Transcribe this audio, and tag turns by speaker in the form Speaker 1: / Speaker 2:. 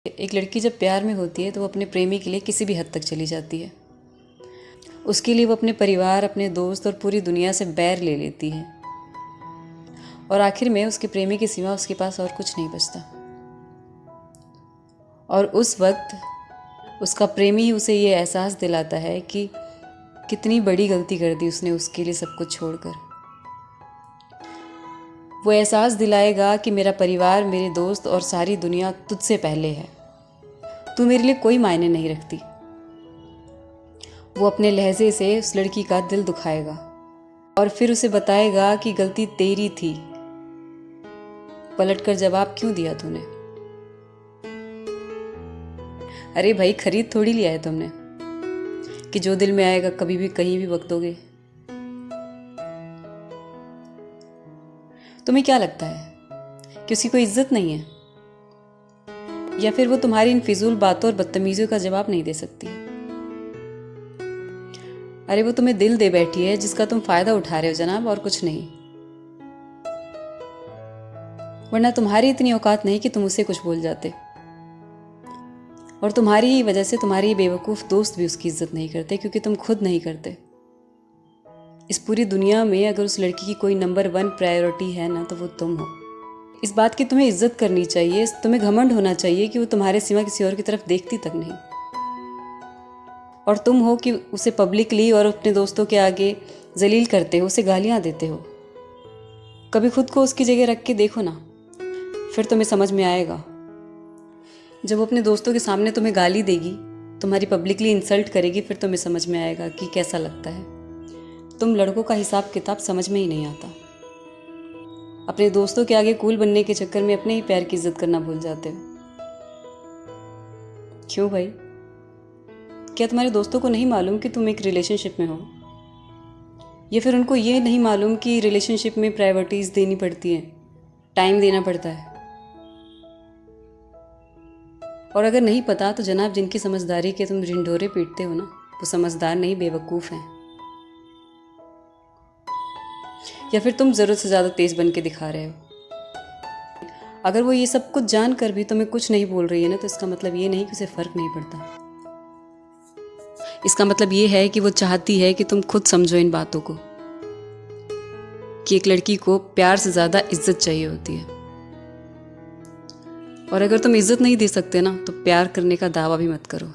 Speaker 1: एक लड़की जब प्यार में होती है तो वो अपने प्रेमी के लिए किसी भी हद तक चली जाती है। उसके लिए वो अपने परिवार, अपने दोस्त और पूरी दुनिया से बैर ले लेती है और आखिर में उसके प्रेमी के सिवा उसके पास और कुछ नहीं बचता। और उस वक्त उसका प्रेमी ही उसे ये एहसास दिलाता है कि कितनी बड़ी गलती कर दी उसने उसके लिए सब कुछ छोड़कर। वो एहसास दिलाएगा कि मेरा परिवार, मेरे दोस्त और सारी दुनिया तुझसे पहले है। तू मेरे लिए कोई मायने नहीं रखती। वो अपने लहजे से उस लड़की का दिल दुखाएगा और फिर उसे बताएगा कि गलती तेरी थी। पलटकर जवाब क्यों दिया तूने? अरे भाई, खरीद थोड़ी लिया है तुमने कि जो दिल में आएगा कभी भी कहीं भी बक दोगे। तुम्हें क्या लगता है कि उसकी कोई इज्जत नहीं है, या फिर वो तुम्हारी इन फिजूल बातों और बदतमीजियों का जवाब नहीं दे सकती? अरे वो तुम्हें दिल दे बैठी है जिसका तुम फायदा उठा रहे हो जनाब, और कुछ नहीं। वरना तुम्हारी इतनी औकात नहीं कि तुम उससे कुछ बोल जाते, और तुम्हारी ही वजह से तुम्हारे बेवकूफ़ दोस्त भी उसकी इज्जत नहीं करते, क्योंकि तुम खुद नहीं करते। इस पूरी दुनिया में अगर उस लड़की की कोई नंबर 1 प्रायोरिटी है ना, तो वो तुम हो। इस बात की तुम्हें इज्जत करनी चाहिए, तुम्हें घमंड होना चाहिए कि वो तुम्हारे सिवा किसी और की तरफ देखती तक नहीं। और तुम हो कि उसे पब्लिकली और अपने दोस्तों के आगे जलील करते हो, उसे गालियाँ देते हो। कभी खुद को उसकी जगह रख के देखो ना, फिर तुम्हें समझ में आएगा। जब वो अपने दोस्तों के सामने तुम्हें गाली देगी, तुम्हारी पब्लिकली इंसल्ट करेगी, फिर तुम्हें समझ में आएगा कि कैसा लगता है। तुम लड़कों का हिसाब किताब समझ में ही नहीं आता। अपने दोस्तों के आगे कूल बनने के चक्कर में अपने ही प्यार की इज्जत करना भूल जाते हो। क्यों भाई? क्या तुम्हारे दोस्तों को नहीं मालूम कि तुम एक रिलेशनशिप में हो? या फिर उनको ये नहीं मालूम कि रिलेशनशिप में प्रायोरिटीज़ देनी पड़ती हैं, टाइम देना पड़ता है? और अगर नहीं पता तो जनाब, जिनकी समझदारी के तुम ढिंढोरे पीटते हो ना, वो समझदार नहीं, बेवकूफ़ हैं। या फिर तुम ज़रूरत से ज़्यादा तेज़ बन के दिखा रहे हो। अगर वो ये सब कुछ जान कर भी तुम्हें कुछ नहीं बोल रही है ना, तो इसका मतलब ये नहीं कि उसे फ़र्क नहीं पड़ता। इसका मतलब ये है कि वो चाहती है कि तुम खुद समझो इन बातों को, कि एक लड़की को प्यार से ज़्यादा इज्जत चाहिए होती है। और अगर तुम इज्जत नहीं दे सकते ना, तो प्यार करने का दावा भी मत करो।